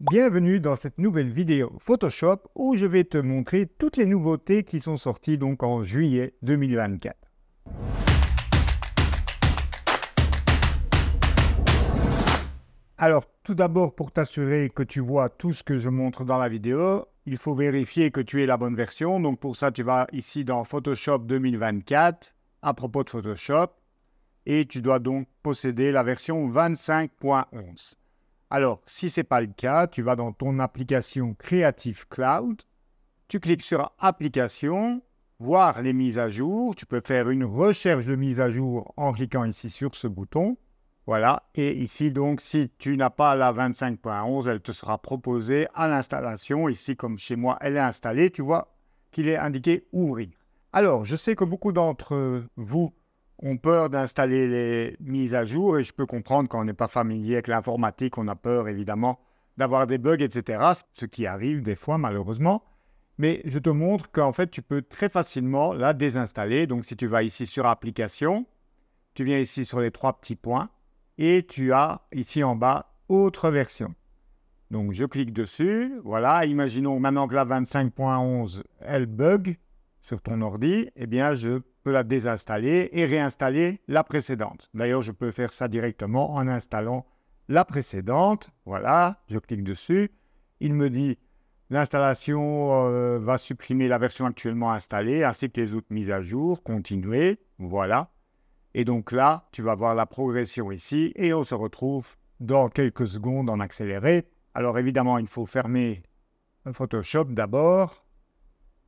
Bienvenue dans cette nouvelle vidéo Photoshop où je vais te montrer toutes les nouveautés qui sont sorties donc en juillet 2024. Alors tout d'abord, pour t'assurer que tu vois tout ce que je montre dans la vidéo, il faut vérifier que tu aies la bonne version. Donc pour ça, tu vas ici dans Photoshop 2024 à propos de Photoshop et tu dois donc posséder la version 25.11. Alors, si ce n'est pas le cas, tu vas dans ton application Creative Cloud, tu cliques sur Applications, voir les mises à jour, tu peux faire une recherche de mise à jour en cliquant ici sur ce bouton. Voilà, et ici donc, si tu n'as pas la 25.11, elle te sera proposée à l'installation. Ici, comme chez moi, elle est installée, tu vois qu'il est indiqué « Ouvrir ». Alors, je sais que beaucoup d'entre vous ont peur d'installer les mises à jour et je peux comprendre quand on n'est pas familier avec l'informatique, on a peur évidemment d'avoir des bugs, etc. Ce qui arrive des fois malheureusement. Mais je te montre qu'en fait, tu peux très facilement la désinstaller. Donc, si tu vas ici sur Applications, tu viens ici sur les trois petits points et tu as ici en bas Autre version. Donc, je clique dessus. Voilà, imaginons maintenant que la 25.11, elle bug sur ton ordi. Eh bien, je peux la désinstaller et réinstaller la précédente. D'ailleurs, je peux faire ça directement en installant la précédente. Voilà, je clique dessus. Il me dit l'installation va supprimer la version actuellement installée ainsi que les autres mises à jour. Continuer. Voilà. Et donc là, tu vas voir la progression ici et on se retrouve dans quelques secondes en accéléré. Alors évidemment, il faut fermer Photoshop d'abord.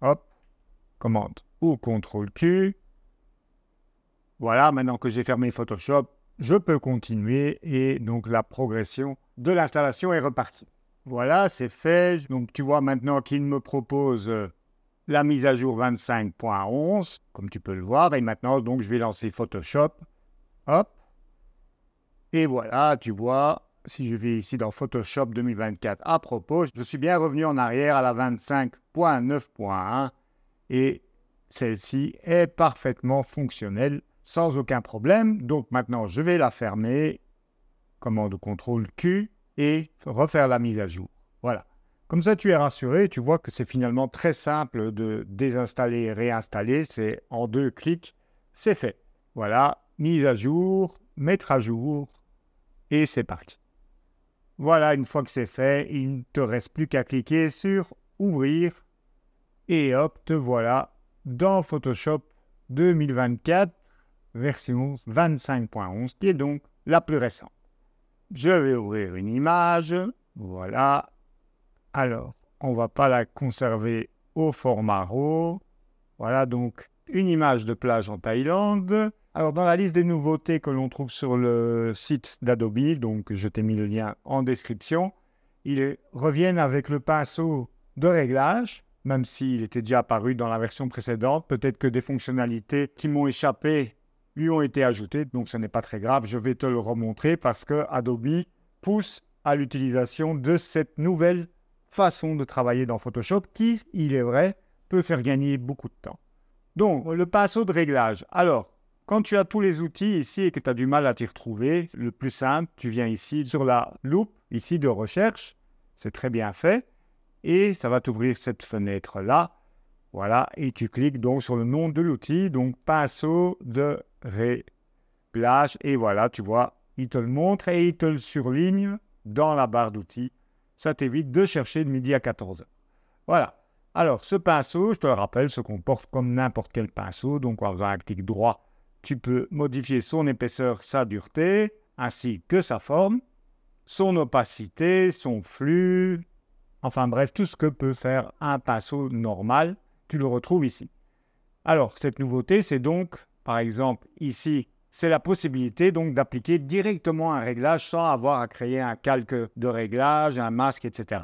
Hop, commande ou CTRL-Q. Voilà, maintenant que j'ai fermé Photoshop, je peux continuer et donc la progression de l'installation est repartie. Voilà, c'est fait. Donc tu vois maintenant qu'il me propose la mise à jour 25.11, comme tu peux le voir. Et maintenant, donc, je vais lancer Photoshop. Hop. Et voilà, tu vois, si je vais ici dans Photoshop 2024 à propos, je suis bien revenu en arrière à la 25.9.1 et celle-ci est parfaitement fonctionnelle sans aucun problème. Donc maintenant, je vais la fermer, commande CTRL-Q et refaire la mise à jour. Voilà. Comme ça, tu es rassuré, tu vois que c'est finalement très simple de désinstaller et réinstaller. C'est en 2 clics, c'est fait. Voilà, mise à jour, mettre à jour et c'est parti. Voilà, une fois que c'est fait, il ne te reste plus qu'à cliquer sur Ouvrir et hop, te voilà dans Photoshop 2024, version 25.11, qui est donc la plus récente. Je vais ouvrir une image, voilà. Alors, on ne va pas la conserver au format RAW. Voilà donc une image de plage en Thaïlande. Alors, dans la liste des nouveautés que l'on trouve sur le site d'Adobe, donc je t'ai mis le lien en description, ils reviennent avec le pinceau de réglage, même s'il était déjà apparu dans la version précédente. Peut-être que des fonctionnalités qui m'ont échappé lui ont été ajoutées, donc ce n'est pas très grave. Je vais te le remontrer parce que Adobe pousse à l'utilisation de cette nouvelle façon de travailler dans Photoshop qui, il est vrai, peut faire gagner beaucoup de temps. Donc, le pinceau de réglage. Alors, quand tu as tous les outils ici et que tu as du mal à t'y retrouver, le plus simple, tu viens ici sur la loupe, ici de recherche. C'est très bien fait. Et ça va t'ouvrir cette fenêtre-là. Voilà, et tu cliques donc sur le nom de l'outil, donc pinceau de réglage. Et voilà, tu vois, il te le montre et il te le surligne dans la barre d'outils. Ça t'évite de chercher de midi à 14h. Voilà. Alors, ce pinceau, je te le rappelle, se comporte comme n'importe quel pinceau. Donc, en faisant un clic droit, tu peux modifier son épaisseur, sa dureté, ainsi que sa forme, son opacité, son flux. Enfin bref, tout ce que peut faire un pinceau normal, tu le retrouves ici. Alors, cette nouveauté, c'est donc, par exemple, ici, c'est la possibilité donc d'appliquer directement un réglage sans avoir à créer un calque de réglage, un masque, etc.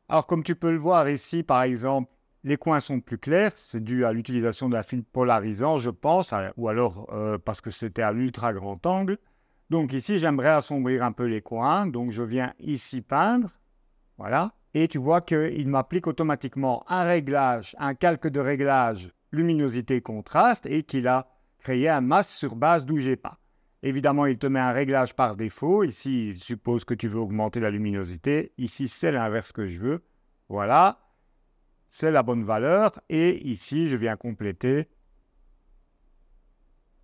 Alors, comme tu peux le voir ici, par exemple, les coins sont plus clairs. C'est dû à l'utilisation d'un filtre polarisant, je pense, ou alors parce que c'était à l'ultra grand angle. Donc ici, j'aimerais assombrir un peu les coins. Donc, je viens ici peindre. Voilà. Et tu vois qu'il m'applique automatiquement un réglage, un calque de réglage luminosité contraste et qu'il a créé un masque sur base d'où j'ai pas. Évidemment, il te met un réglage par défaut. Ici, il suppose que tu veux augmenter la luminosité. Ici, c'est l'inverse que je veux. Voilà, c'est la bonne valeur. Et ici, je viens compléter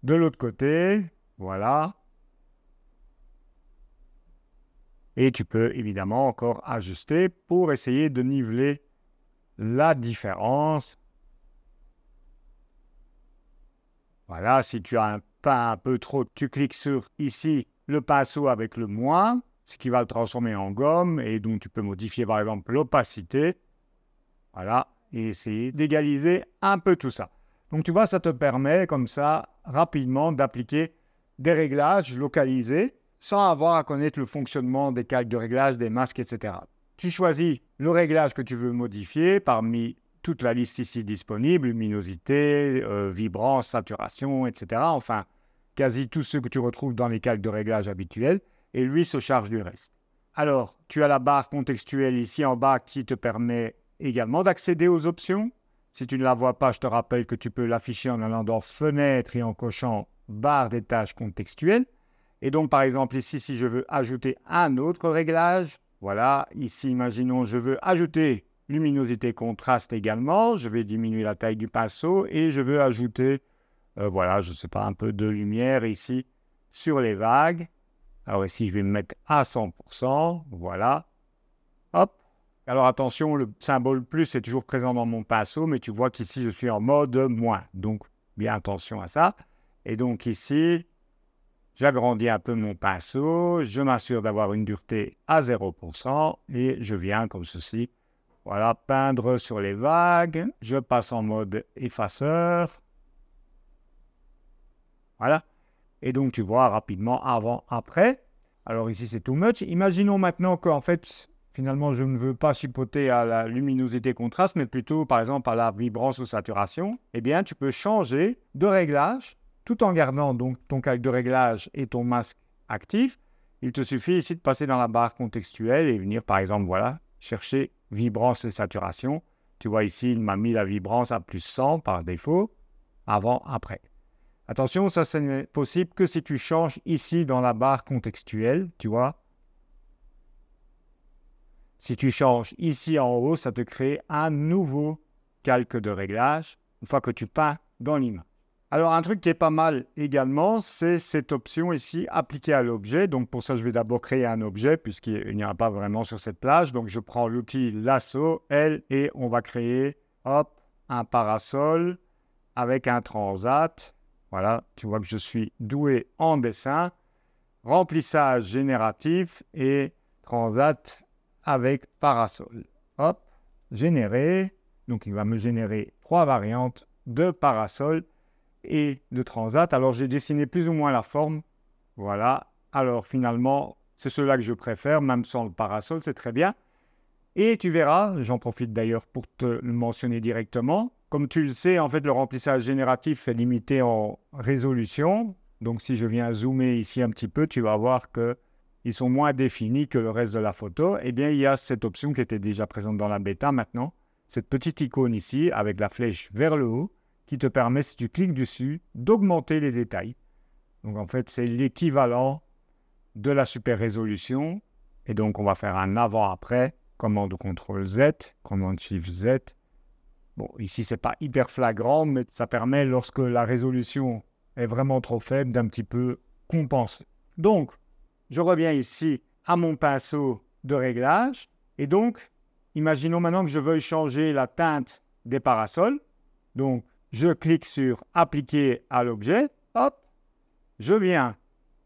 de l'autre côté. Voilà. Et tu peux évidemment encore ajuster pour essayer de niveler la différence. Voilà, si tu as un pain un peu trop, tu cliques sur ici le pinceau avec le moins, ce qui va le transformer en gomme, et donc tu peux modifier par exemple l'opacité. Voilà, et essayer d'égaliser un peu tout ça. Donc tu vois, ça te permet comme ça rapidement d'appliquer des réglages localisés sans avoir à connaître le fonctionnement des calques de réglage, des masques, etc. Tu choisis le réglage que tu veux modifier parmi toute la liste ici disponible, luminosité, vibrance, saturation, etc. Enfin, quasi tous ceux que tu retrouves dans les calques de réglage habituels, et lui se charge du reste. Alors, tu as la barre contextuelle ici en bas qui te permet également d'accéder aux options. Si tu ne la vois pas, je te rappelle que tu peux l'afficher en allant dans Fenêtre et en cochant barre des tâches contextuelles. Et donc, par exemple, ici, si je veux ajouter un autre réglage, voilà, ici, imaginons, je veux ajouter luminosité contraste également. Je vais diminuer la taille du pinceau et je veux ajouter, voilà, je ne sais pas, un peu de lumière ici sur les vagues. Alors ici, je vais me mettre à 100%, voilà. Hop. Alors attention, le symbole plus est toujours présent dans mon pinceau, mais tu vois qu'ici, je suis en mode moins. Donc, bien attention à ça. Et donc ici, j'agrandis un peu mon pinceau, je m'assure d'avoir une dureté à 0% et je viens comme ceci. Voilà, peindre sur les vagues. Je passe en mode effaceur. Voilà. Et donc, tu vois rapidement avant, après. Alors ici, c'est too much. Imaginons maintenant qu'en fait, finalement, je ne veux pas chipoter à la luminosité contraste, mais plutôt, par exemple, à la vibrance ou saturation. Eh bien, tu peux changer de réglage tout en gardant donc ton calque de réglage et ton masque actif. Il te suffit ici de passer dans la barre contextuelle et venir, par exemple, voilà, chercher vibrance et saturation. Tu vois ici, il m'a mis la vibrance à plus 100 par défaut, avant, après. Attention, ça, ce n'est possible que si tu changes ici dans la barre contextuelle, tu vois. Si tu changes ici en haut, ça te crée un nouveau calque de réglage une fois que tu peins dans l'image. Alors, un truc qui est pas mal également, c'est cette option ici, appliquer à l'objet. Donc, pour ça, je vais d'abord créer un objet puisqu'il n'y en a pas vraiment sur cette plage. Donc, je prends l'outil lasso, L, et on va créer, hop, un parasol avec un transat. Voilà, tu vois que je suis doué en dessin. Remplissage génératif et transat avec parasol. Hop, générer. Donc, il va me générer 3 variantes de parasol et de transat. Alors, j'ai dessiné plus ou moins la forme. Voilà. Alors, finalement, c'est ceux-là que je préfère, même sans le parasol, c'est très bien. Et tu verras, j'en profite d'ailleurs pour te le mentionner directement. Comme tu le sais, en fait, le remplissage génératif est limité en résolution. Donc, si je viens zoomer ici un petit peu, tu vas voir qu'ils sont moins définis que le reste de la photo. Eh bien, il y a cette option qui était déjà présente dans la bêta maintenant. Cette petite icône ici, avec la flèche vers le haut, qui te permet, si tu cliques dessus, d'augmenter les détails. Donc, en fait, c'est l'équivalent de la super résolution. Et donc, on va faire un avant-après. Commande CTRL Z, commande SHIFT Z. Bon, ici, ce n'est pas hyper flagrant, mais ça permet, lorsque la résolution est vraiment trop faible, d'un petit peu compenser. Donc, je reviens ici à mon pinceau de réglage. Et donc, imaginons maintenant que je veuille changer la teinte des parasols. Donc, je clique sur « Appliquer à l'objet ». Hop, je viens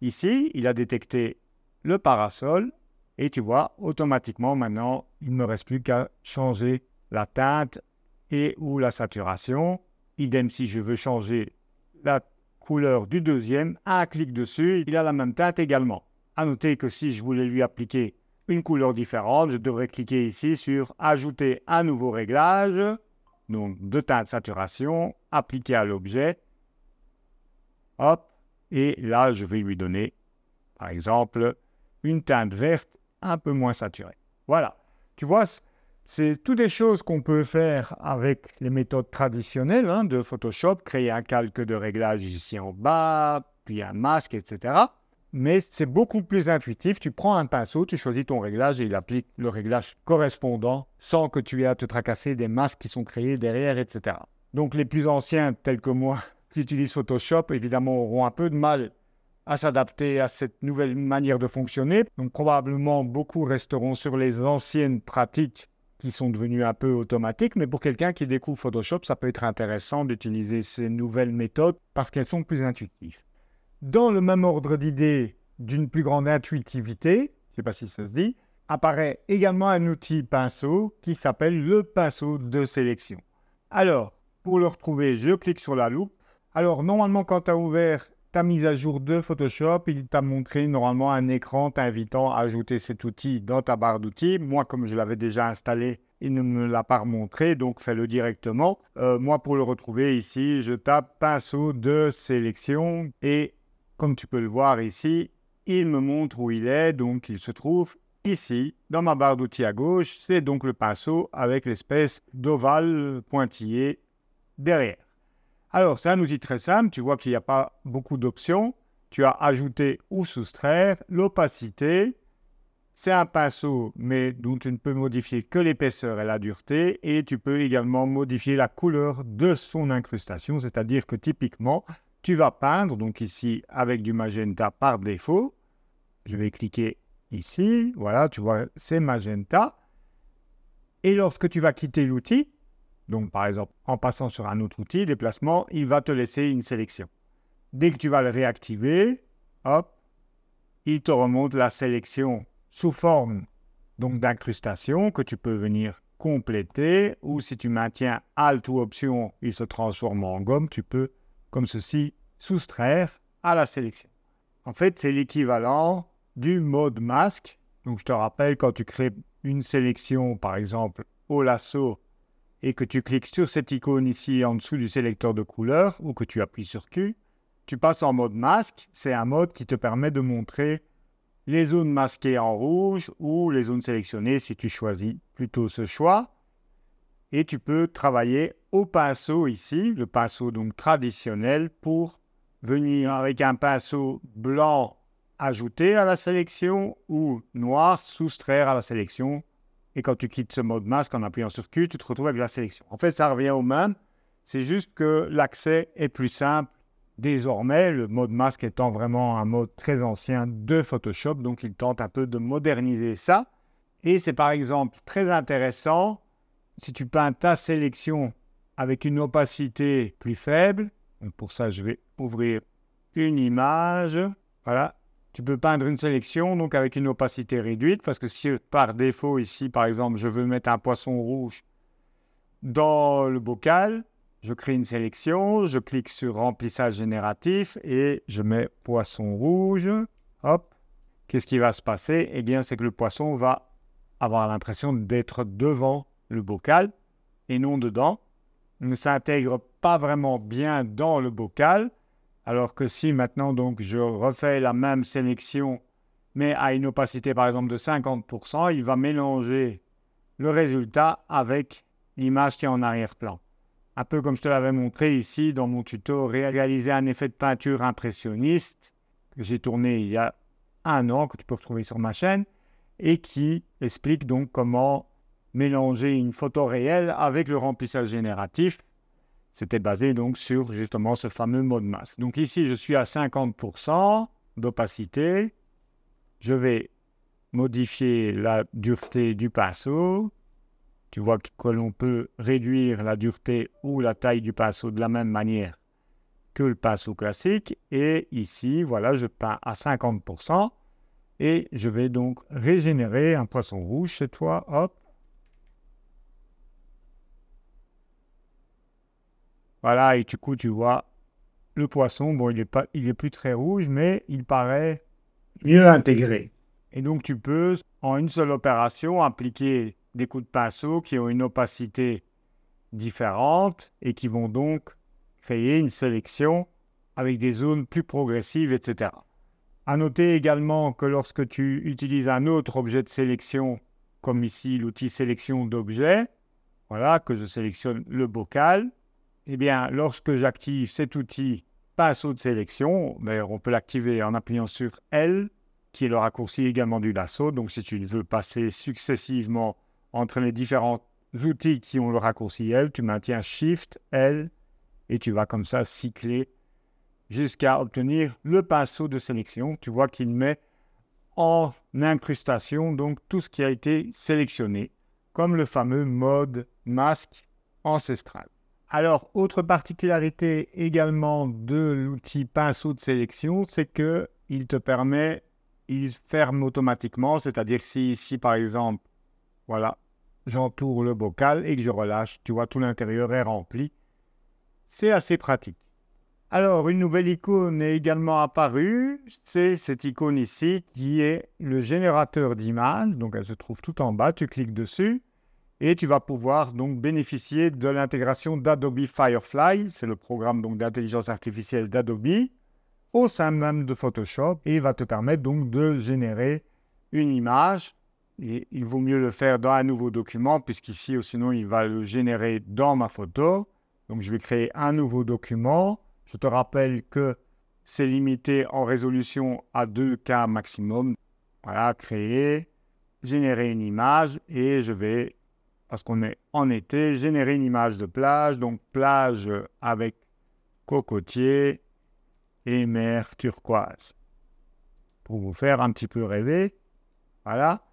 ici. Il a détecté le parasol. Et tu vois, automatiquement, maintenant, il ne me reste plus qu'à changer la teinte et ou la saturation. Idem si je veux changer la couleur du deuxième, un clic dessus, il a la même teinte également. À noter que si je voulais lui appliquer une couleur différente, je devrais cliquer ici sur « Ajouter un nouveau réglage ». Donc, de teinte saturation, appliquer à l'objet. Hop, et là, je vais lui donner, par exemple, une teinte verte un peu moins saturée. Voilà, tu vois, c'est toutes des choses qu'on peut faire avec les méthodes traditionnelles de Photoshop. Créer un calque de réglage ici en bas, puis un masque, etc. Mais c'est beaucoup plus intuitif. Tu prends un pinceau, tu choisis ton réglage et il applique le réglage correspondant sans que tu aies à te tracasser des masques qui sont créés derrière, etc. Donc les plus anciens, tels que moi, qui utilisent Photoshop, évidemment, auront un peu de mal à s'adapter à cette nouvelle manière de fonctionner. Donc probablement, beaucoup resteront sur les anciennes pratiques qui sont devenues un peu automatiques. Mais pour quelqu'un qui découvre Photoshop, ça peut être intéressant d'utiliser ces nouvelles méthodes parce qu'elles sont plus intuitives. Dans le même ordre d'idées d'une plus grande intuitivité, je ne sais pas si ça se dit, apparaît également un outil pinceau qui s'appelle le pinceau de sélection. Alors, pour le retrouver, je clique sur la loupe. Alors, normalement, quand tu as ouvert ta mise à jour de Photoshop, il t'a montré normalement un écran t'invitant à ajouter cet outil dans ta barre d'outils. Moi, comme je l'avais déjà installé, il ne me l'a pas remontré, donc fais-le directement. Moi, pour le retrouver ici, je tape pinceau de sélection et comme tu peux le voir ici, il me montre où il est, donc il se trouve ici, dans ma barre d'outils à gauche. C'est donc le pinceau avec l'espèce d'ovale pointillé derrière. Alors, c'est un outil très simple, tu vois qu'il n'y a pas beaucoup d'options. Tu as ajouter ou soustraire, l'opacité. C'est un pinceau, mais dont tu ne peux modifier que l'épaisseur et la dureté. Et tu peux également modifier la couleur de son incrustation, c'est-à-dire que typiquement, tu vas peindre, donc ici, avec du magenta par défaut. Je vais cliquer ici, voilà, tu vois, c'est magenta. Et lorsque tu vas quitter l'outil, donc par exemple, en passant sur un autre outil, déplacement, il va te laisser une sélection. Dès que tu vas le réactiver, hop, il te remonte la sélection sous forme donc d'incrustation que tu peux venir compléter, ou si tu maintiens Alt ou Option, il se transforme en gomme, tu peux comme ceci, soustraire à la sélection. En fait, c'est l'équivalent du mode masque. Donc, je te rappelle, quand tu crées une sélection, par exemple, au lasso, et que tu cliques sur cette icône ici en dessous du sélecteur de couleurs, ou que tu appuies sur Q, tu passes en mode masque. C'est un mode qui te permet de montrer les zones masquées en rouge ou les zones sélectionnées si tu choisis plutôt ce choix. Et tu peux travailler au pinceau ici, le pinceau donc traditionnel, pour venir avec un pinceau blanc ajouter à la sélection ou noir soustraire à la sélection. Et quand tu quittes ce mode masque en appuyant sur Q, tu te retrouves avec la sélection. En fait, ça revient au même. C'est juste que l'accès est plus simple désormais, le mode masque étant vraiment un mode très ancien de Photoshop. Donc, il tente un peu de moderniser ça. Et c'est par exemple très intéressant si tu peins ta sélection avec une opacité plus faible. Donc pour ça, je vais ouvrir une image. Voilà. Tu peux peindre une sélection donc avec une opacité réduite parce que si par défaut ici, par exemple, je veux mettre un poisson rouge dans le bocal, je crée une sélection, je clique sur remplissage génératif et je mets poisson rouge. Hop. Qu'est-ce qui va se passer? Eh bien, c'est que le poisson va avoir l'impression d'être devant le bocal et non dedans. Il ne s'intègre pas vraiment bien dans le bocal, alors que si maintenant donc je refais la même sélection mais à une opacité par exemple de 50%, il va mélanger le résultat avec l'image qui est en arrière-plan. Un peu comme je te l'avais montré ici dans mon tuto, réaliser un effet de peinture impressionniste que j'ai tourné il y a 1 an, que tu peux retrouver sur ma chaîne, et qui explique donc comment mélanger une photo réelle avec le remplissage génératif. C'était basé donc sur justement ce fameux mode masque. Donc ici, je suis à 50% d'opacité. Je vais modifier la dureté du pinceau. Tu vois que l'on peut réduire la dureté ou la taille du pinceau de la même manière que le pinceau classique. Et ici, voilà, je peins à 50%. Et je vais donc régénérer un poisson rouge chez toi. Hop. Voilà, et du coup, tu vois, le poisson, bon, il est plus très rouge, mais il paraît mieux intégré. Et donc, tu peux, en une seule opération, appliquer des coups de pinceau qui ont une opacité différente et qui vont donc créer une sélection avec des zones plus progressives, etc. À noter également que lorsque tu utilises un autre objet de sélection, comme ici l'outil sélection d'objets, voilà, que je sélectionne le bocal, eh bien, lorsque j'active cet outil pinceau de sélection, d'ailleurs on peut l'activer en appuyant sur L, qui est le raccourci également du lasso. Donc si tu veux passer successivement entre les différents outils qui ont le raccourci L, tu maintiens Shift, L, et tu vas comme ça cycler jusqu'à obtenir le pinceau de sélection. Tu vois qu'il met en incrustation donc tout ce qui a été sélectionné, comme le fameux mode masque ancestral. Alors, autre particularité également de l'outil pinceau de sélection, c'est qu'il te permet, il ferme automatiquement, c'est-à-dire que si ici par exemple, voilà, j'entoure le bocal et que je relâche, tu vois, tout l'intérieur est rempli. C'est assez pratique. Alors, une nouvelle icône est également apparue, c'est cette icône ici qui est le générateur d'images. Donc, elle se trouve tout en bas, tu cliques dessus et tu vas pouvoir donc bénéficier de l'intégration d'Adobe Firefly, c'est le programme donc d'intelligence artificielle d'Adobe, au sein même de Photoshop, et il va te permettre donc de générer une image. Et il vaut mieux le faire dans un nouveau document, puisqu'ici, sinon, il va le générer dans ma photo. Donc, je vais créer un nouveau document. Je te rappelle que c'est limité en résolution à 2K maximum. Voilà, créer, générer une image et je vais, parce qu'on est en été, générer une image de plage. Donc, plage avec cocotier et mer turquoise. Pour vous faire un petit peu rêver. Voilà.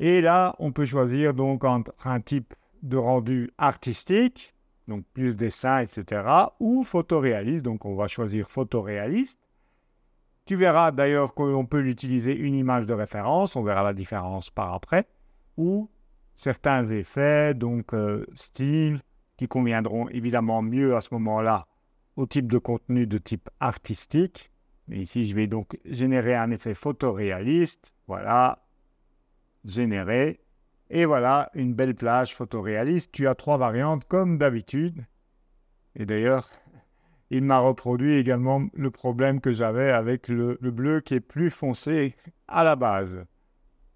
Et là, on peut choisir donc entre un type de rendu artistique, donc plus dessin, etc., ou photoréaliste. Donc, on va choisir photoréaliste. Tu verras d'ailleurs qu'on peut utiliser une image de référence. On verra la différence par après. Ou certains effets, donc style, qui conviendront évidemment mieux à ce moment-là au type de contenu de type artistique. Mais ici, je vais donc générer un effet photoréaliste. Voilà. Générer. Et voilà, une belle plage photoréaliste. Tu as 3 variantes comme d'habitude. Et d'ailleurs, il m'a reproduit également le problème que j'avais avec le bleu qui est plus foncé à la base.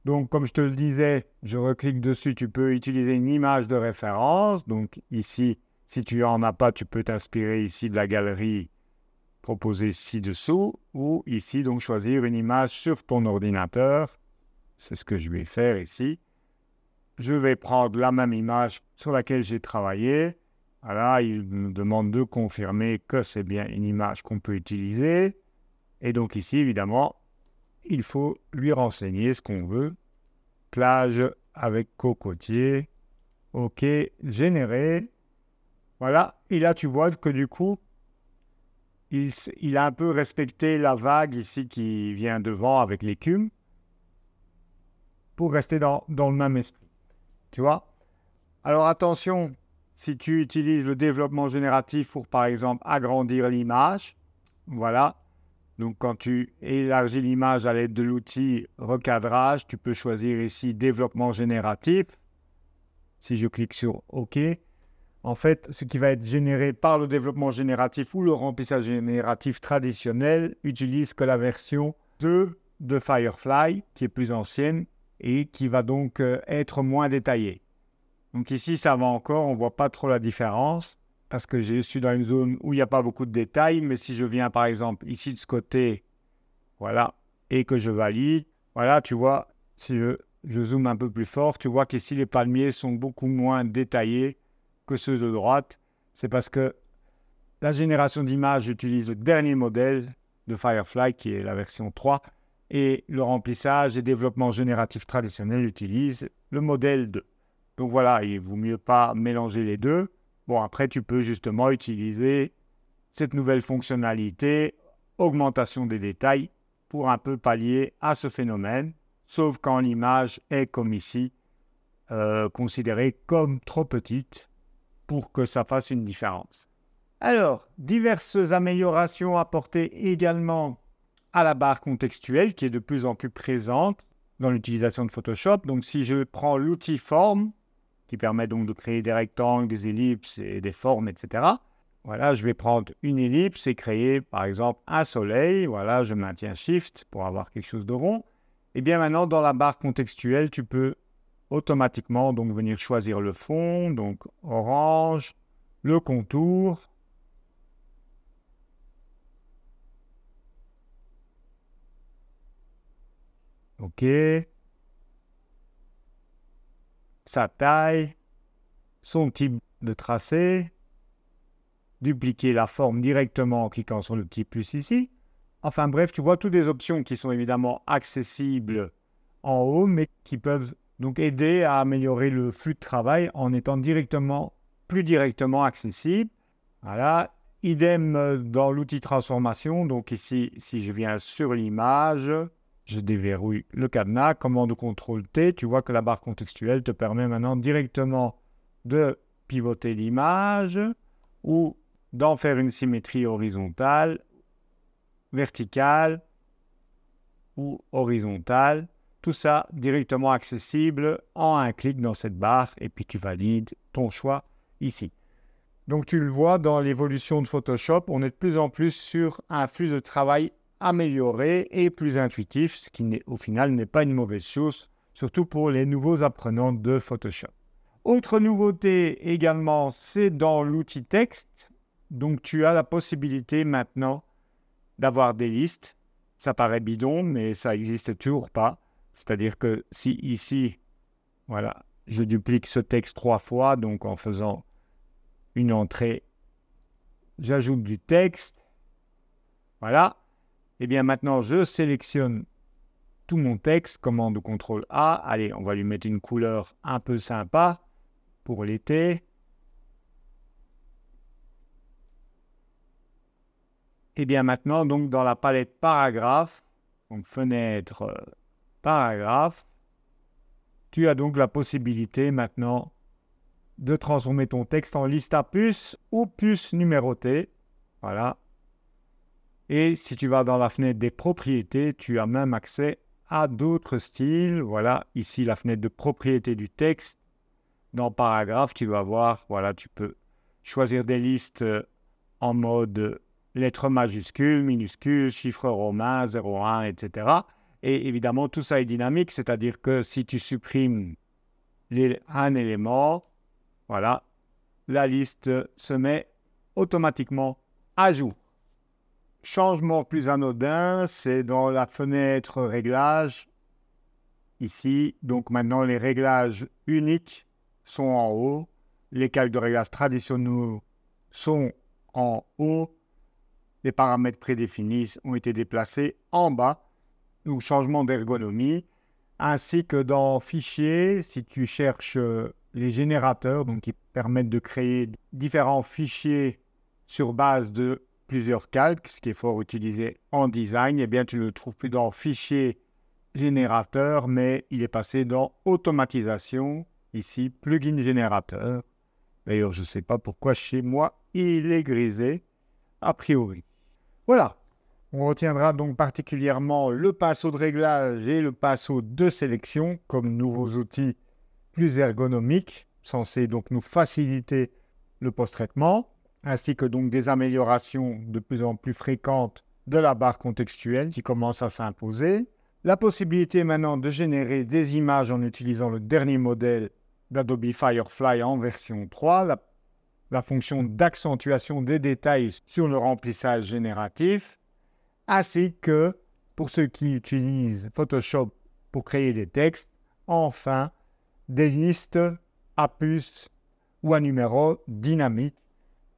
Donc, comme je te le disais, je reclique dessus, tu peux utiliser une image de référence. Donc ici, si tu n'en as pas, tu peux t'inspirer ici de la galerie proposée ci-dessous. Ou ici, donc choisir une image sur ton ordinateur. C'est ce que je vais faire ici. Je vais prendre la même image sur laquelle j'ai travaillé. Voilà, il me demande de confirmer que c'est bien une image qu'on peut utiliser. Et donc ici, évidemment, il faut lui renseigner ce qu'on veut. Plage avec cocotier. OK, générer. Voilà, et là tu vois que du coup, il a un peu respecté la vague ici qui vient devant avec l'écume pour rester dans le même esprit. Tu vois? Alors attention, si tu utilises le développement génératif pour, par exemple, agrandir l'image, voilà. Donc, quand tu élargis l'image à l'aide de l'outil recadrage, tu peux choisir ici développement génératif. Si je clique sur OK, en fait, ce qui va être généré par le développement génératif ou le remplissage génératif traditionnel utilise que la version 2 de Firefly, qui est plus ancienne et qui va donc être moins détaillée. Donc ici, ça va encore, on ne voit pas trop la différence parce que je suis dans une zone où il n'y a pas beaucoup de détails. Mais si je viens par exemple ici de ce côté, voilà, et que je valide, voilà, tu vois, si je zoome un peu plus fort, tu vois qu'ici les palmiers sont beaucoup moins détaillés que ceux de droite. C'est parce que la génération d'images utilise le dernier modèle de Firefly qui est la version 3 et le remplissage et développement génératif traditionnel utilise le modèle 2. Donc voilà, il vaut mieux pas mélanger les deux. Bon, après, tu peux justement utiliser cette nouvelle fonctionnalité, augmentation des détails, pour un peu pallier à ce phénomène, sauf quand l'image est, comme ici, considérée comme trop petite pour que ça fasse une différence. Alors, diverses améliorations apportées également à la barre contextuelle, qui est de plus en plus présente dans l'utilisation de Photoshop. Donc, si je prends l'outil forme, qui permet donc de créer des rectangles, des ellipses et des formes, etc. Voilà, je vais prendre une ellipse et créer, par exemple, un soleil. Voilà, je maintiens Shift pour avoir quelque chose de rond. Et bien maintenant, dans la barre contextuelle, tu peux automatiquement donc venir choisir le fond, donc orange, le contour. OK. Sa taille, son type de tracé, dupliquer la forme directement en cliquant sur le petit plus ici. Enfin bref, tu vois toutes les options qui sont évidemment accessibles en haut, mais qui peuvent donc aider à améliorer le flux de travail en étant plus directement accessible. Voilà. Idem dans l'outil transformation. Donc ici, si je viens sur l'image, je déverrouille le cadenas, commande CTRL-T, tu vois que la barre contextuelle te permet maintenant directement de pivoter l'image ou d'en faire une symétrie horizontale, verticale ou horizontale. Tout ça directement accessible en un clic dans cette barre et puis tu valides ton choix ici. Donc tu le vois dans l'évolution de Photoshop, on est de plus en plus sur un flux de travail amélioré et plus intuitif, ce qui au final n'est pas une mauvaise chose, surtout pour les nouveaux apprenants de Photoshop. Autre nouveauté également, c'est dans l'outil texte. Donc tu as la possibilité maintenant d'avoir des listes. Ça paraît bidon, mais ça n'existe toujours pas. C'est-à-dire que si ici, voilà, je duplique ce texte 3 fois, donc en faisant une entrée, j'ajoute du texte, voilà, et bien maintenant je sélectionne tout mon texte, commande CTRL-A, allez, on va lui mettre une couleur un peu sympa pour l'été, et bien maintenant donc dans la palette paragraphe, donc fenêtre paragraphe, tu as donc la possibilité maintenant de transformer ton texte en liste à puces ou puces numérotées. Voilà. Et si tu vas dans la fenêtre des propriétés, tu as même accès à d'autres styles. Voilà, ici la fenêtre de propriété du texte. Dans paragraphe, tu vas voir, voilà, tu peux choisir des listes en mode lettres majuscules, minuscules, chiffres romains, 01, etc. Et évidemment, tout ça est dynamique, c'est-à-dire que si tu supprimes un élément, voilà, la liste se met automatiquement à jour. Changement plus anodin, c'est dans la fenêtre réglages. Ici, donc maintenant les réglages uniques sont en haut. Les calques de réglage traditionnels sont en haut. Les paramètres prédéfinis ont été déplacés en bas. Donc changement d'ergonomie. Ainsi que dans Fichiers, si tu cherches les générateurs, donc qui permettent de créer différents fichiers sur base de plusieurs calques, ce qui est fort utilisé en design, eh bien tu ne le trouves plus dans Fichiers générateur, mais il est passé dans Automatisation, ici, Plugin générateur. D'ailleurs, je ne sais pas pourquoi chez moi, il est grisé, a priori. Voilà. On retiendra donc particulièrement le pinceau de réglage et le pinceau de sélection comme nouveaux outils plus ergonomiques, censés donc nous faciliter le post-traitement, ainsi que donc des améliorations de plus en plus fréquentes de la barre contextuelle qui commence à s'imposer. La possibilité maintenant de générer des images en utilisant le dernier modèle d'Adobe Firefly en version 3, la fonction d'accentuation des détails sur le remplissage génératif, ainsi que, pour ceux qui utilisent Photoshop pour créer des textes, enfin, des listes à puces ou à numéros dynamiques.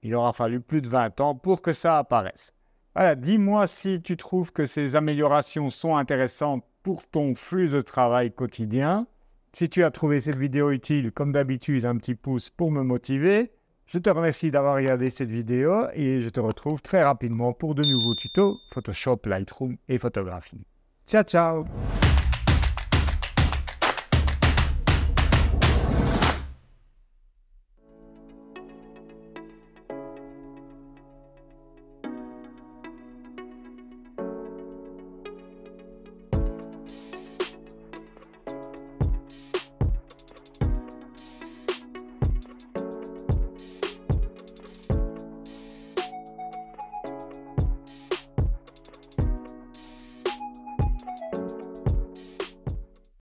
Il aura fallu plus de 20 ans pour que ça apparaisse. Voilà, dis-moi si tu trouves que ces améliorations sont intéressantes pour ton flux de travail quotidien. Si tu as trouvé cette vidéo utile, comme d'habitude, un petit pouce pour me motiver. Je te remercie d'avoir regardé cette vidéo et je te retrouve très rapidement pour de nouveaux tutos Photoshop, Lightroom et photographie. Ciao, ciao!